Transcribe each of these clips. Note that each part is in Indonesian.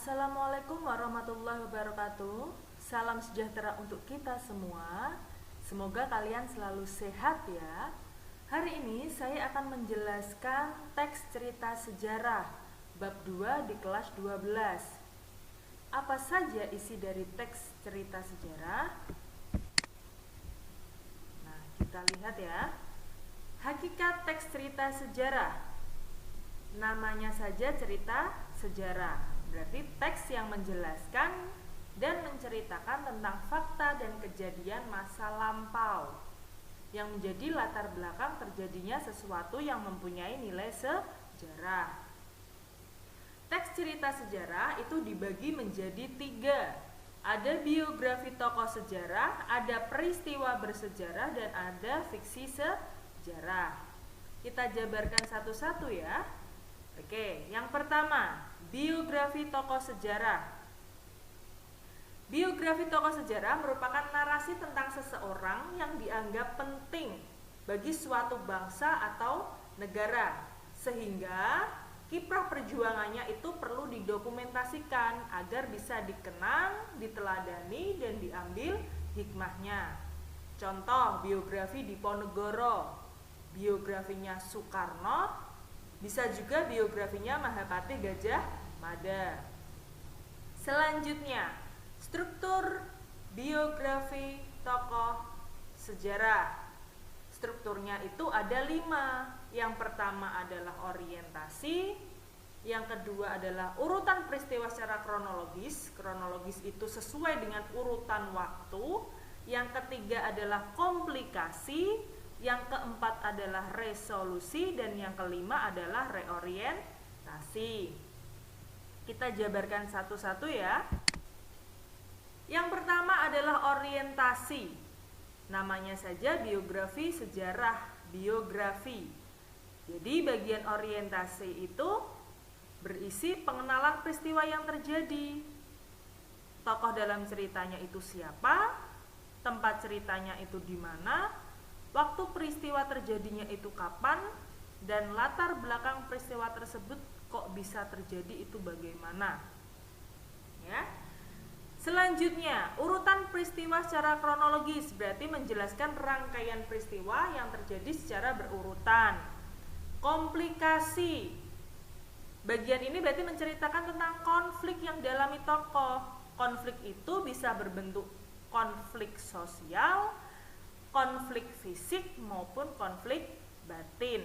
Assalamualaikum warahmatullahi wabarakatuh. Salam sejahtera untuk kita semua. Semoga kalian selalu sehat ya. Hari ini saya akan menjelaskan teks cerita sejarah bab 2 di kelas 12. Apa saja isi dari teks cerita sejarah? Nah, kita lihat ya. Hakikat teks cerita sejarah. Namanya saja cerita sejarah. Berarti teks yang menjelaskan dan menceritakan tentang fakta dan kejadian masa lampau yang menjadi latar belakang terjadinya sesuatu yang mempunyai nilai sejarah. Teks cerita sejarah itu dibagi menjadi 3. Ada biografi tokoh sejarah, ada peristiwa bersejarah, dan ada fiksi sejarah. Kita jabarkan satu-satu ya. Oke, yang pertama, biografi tokoh sejarah. Biografi tokoh sejarah merupakan narasi tentang seseorang yang dianggap penting bagi suatu bangsa atau negara, sehingga kiprah perjuangannya itu perlu didokumentasikan agar bisa dikenang, diteladani, dan diambil hikmahnya. Contoh biografi Diponegoro, biografinya Soekarno, bisa juga biografinya Mahapati Gajah Mada. Selanjutnya, struktur biografi tokoh sejarah. Strukturnya itu ada 5. Yang pertama adalah orientasi, yang kedua adalah urutan peristiwa secara kronologis. Kronologis itu sesuai dengan urutan waktu. Yang ketiga adalah komplikasi, yang keempat adalah resolusi, dan yang kelima adalah reorientasi. Kita jabarkan satu-satu ya. Yang pertama adalah orientasi. Namanya saja biografi sejarah, biografi. Jadi bagian orientasi itu berisi pengenalan peristiwa yang terjadi. Tokoh dalam ceritanya itu siapa, tempat ceritanya itu di mana, waktu peristiwa terjadinya itu kapan, dan latar belakang peristiwa tersebut kok bisa terjadi itu bagaimana. Ya. Selanjutnya, urutan peristiwa secara kronologis berarti menjelaskan rangkaian peristiwa yang terjadi secara berurutan. Komplikasi. Bagian ini berarti menceritakan tentang konflik yang dialami tokoh. Konflik itu bisa berbentuk konflik sosial, konflik fisik, maupun konflik batin.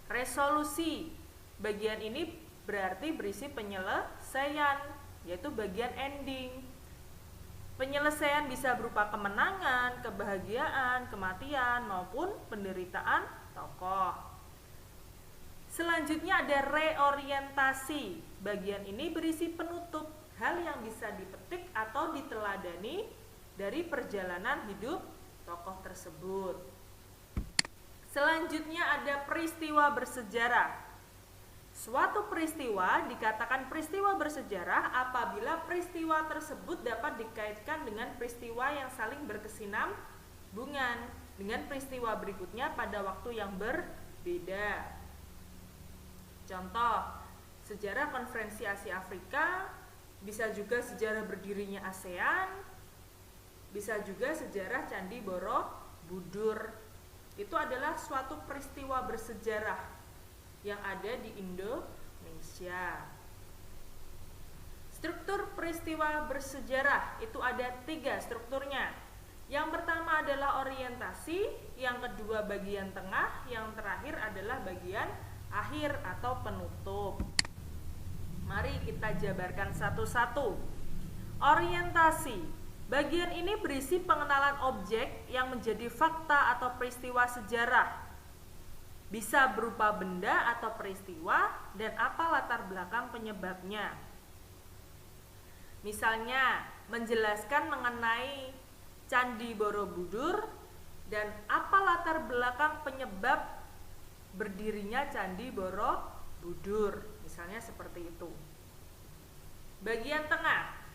Resolusi. Bagian ini berarti berisi penyelesaian, yaitu bagian ending. Penyelesaian bisa berupa kemenangan, kebahagiaan, kematian, maupun penderitaan tokoh. Selanjutnya ada reorientasi. Bagian ini berisi penutup, hal yang bisa dipetik atau diteladani dari perjalanan hidup tokoh tersebut. Selanjutnya ada peristiwa bersejarah. Suatu peristiwa dikatakan peristiwa bersejarah apabila peristiwa tersebut dapat dikaitkan dengan peristiwa yang saling berkesinambungan dengan peristiwa berikutnya pada waktu yang berbeda. Contoh, sejarah konferensi Asia Afrika, bisa juga sejarah berdirinya ASEAN, bisa juga sejarah Candi Borobudur. Itu adalah suatu peristiwa bersejarah yang ada di Indonesia. Struktur peristiwa bersejarah itu ada 3 strukturnya. Yang pertama adalah orientasi, yang kedua bagian tengah, yang terakhir adalah bagian akhir atau penutup. Mari kita jabarkan satu-satu. Orientasi. Bagian ini berisi pengenalan objek yang menjadi fakta atau peristiwa sejarah. Bisa berupa benda atau peristiwa dan apa latar belakang penyebabnya. Misalnya, menjelaskan mengenai Candi Borobudur dan apa latar belakang penyebab berdirinya Candi Borobudur. Misalnya seperti itu. Bagian tengah.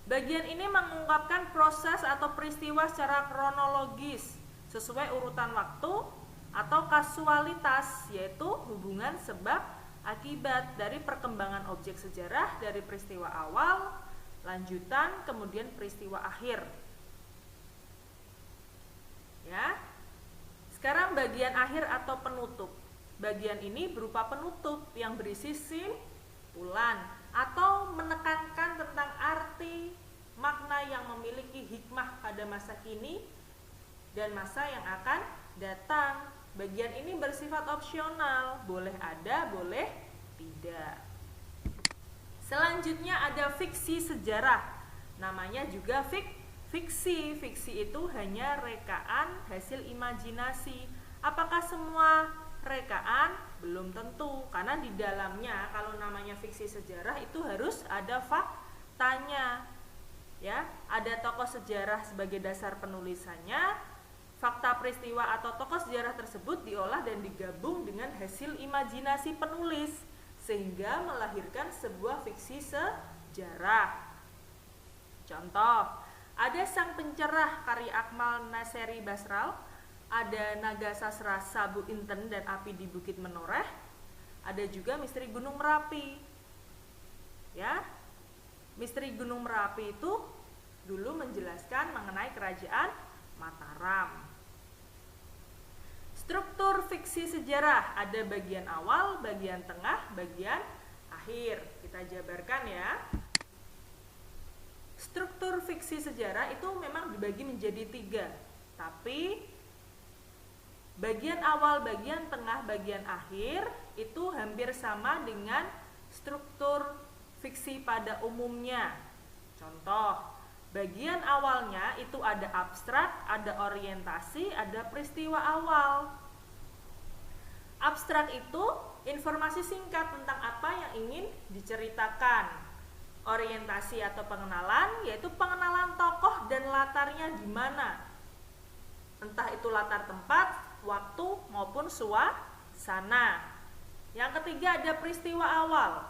Bagian ini mengungkapkan proses atau peristiwa secara kronologis sesuai urutan waktu atau kasualitas, yaitu hubungan sebab akibat dari perkembangan objek sejarah dari peristiwa awal, lanjutan, kemudian peristiwa akhir. Ya. Sekarang bagian akhir atau penutup. Bagian ini berupa penutup yang berisi simpulan atau menekankan tentang arti, makna yang memiliki hikmah pada masa kini dan masa yang akan datang. Bagian ini bersifat opsional, boleh ada, boleh tidak. Selanjutnya ada fiksi sejarah. Namanya juga fiksi. Fiksi itu hanya rekaan hasil imajinasi. Apakah semua rekaan? Belum tentu, karena di dalamnya kalau namanya fiksi sejarah itu harus ada faktanya. Ya, ada tokoh sejarah sebagai dasar penulisannya. Fakta peristiwa atau tokoh sejarah tersebut diolah dan digabung dengan hasil imajinasi penulis sehingga melahirkan sebuah fiksi sejarah. Contoh, ada Sang Pencerah karya Akmal Naseri Basral, ada Naga Sasra Sabu Inten dan Api di Bukit Menoreh, ada juga Misteri Gunung Merapi. Ya, Misteri Gunung Merapi itu dulu menjelaskan mengenai kerajaan Mataram. Struktur fiksi sejarah ada bagian awal, bagian tengah, bagian akhir. Kita jabarkan ya. Struktur fiksi sejarah itu memang dibagi menjadi 3, tapi bagian awal, bagian tengah, bagian akhir itu hampir sama dengan struktur fiksi pada umumnya. Contoh, bagian awalnya itu ada abstrak, ada orientasi, ada peristiwa awal. Abstrak itu informasi singkat tentang apa yang ingin diceritakan. Orientasi atau pengenalan yaitu pengenalan tokoh dan latarnya di mana. Entah itu latar tempat, waktu maupun suasana. Yang ketiga ada peristiwa awal.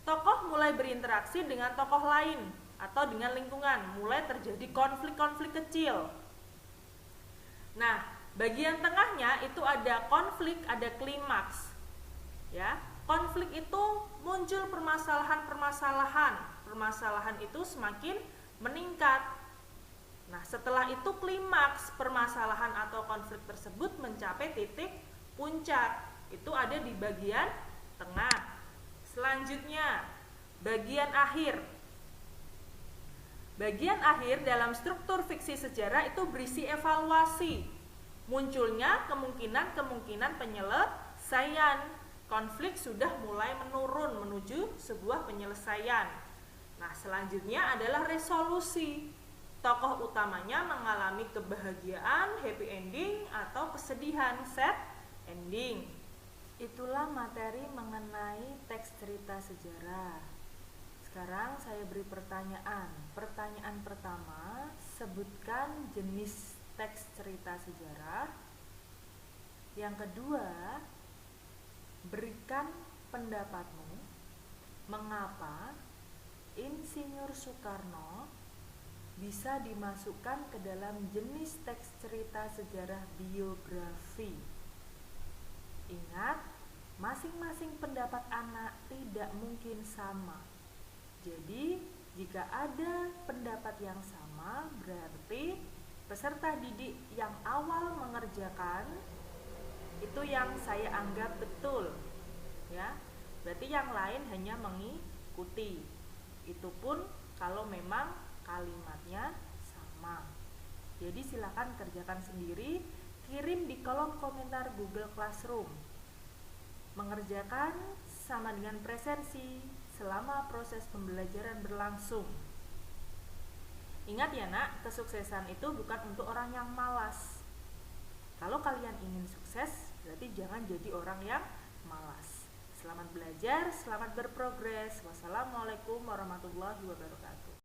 Tokoh mulai berinteraksi dengan tokoh lain atau dengan lingkungan, mulai terjadi konflik-konflik kecil. Nah, bagian tengahnya itu ada konflik, ada klimaks. Ya, konflik itu muncul permasalahan. Permasalahan itu semakin meningkat. Nah, setelah itu klimaks permasalahan atau konflik tersebut mencapai titik puncak. Itu ada di bagian tengah. Selanjutnya, bagian akhir. Bagian akhir dalam struktur fiksi sejarah itu berisi evaluasi. Munculnya kemungkinan penyelesaian. Konflik sudah mulai menurun menuju sebuah penyelesaian. Nah, selanjutnya adalah resolusi. Tokoh utamanya mengalami kebahagiaan, happy ending, atau kesedihan, sad ending. Itulah materi mengenai teks cerita sejarah. Sekarang saya beri pertanyaan. Pertanyaan pertama, sebutkan jenis teks cerita sejarah. Yang kedua, berikan pendapatmu mengapa Insinyur Soekarno bisa dimasukkan ke dalam jenis teks cerita sejarah biografi. Ingat, masing-masing pendapat anak tidak mungkin sama. Jadi, jika ada pendapat yang sama, berarti peserta didik yang awal mengerjakan itu yang saya anggap betul. Ya, berarti yang lain hanya mengikuti. Itu pun kalau memang kalimatnya sama. Jadi silakan kerjakan sendiri, kirim di kolom komentar Google Classroom. Mengerjakan sama dengan presensi selama proses pembelajaran berlangsung. Ingat ya nak, kesuksesan itu bukan untuk orang yang malas. Kalau kalian ingin sukses, berarti jangan jadi orang yang malas. Selamat belajar, selamat berprogres. Wassalamualaikum warahmatullahi wabarakatuh.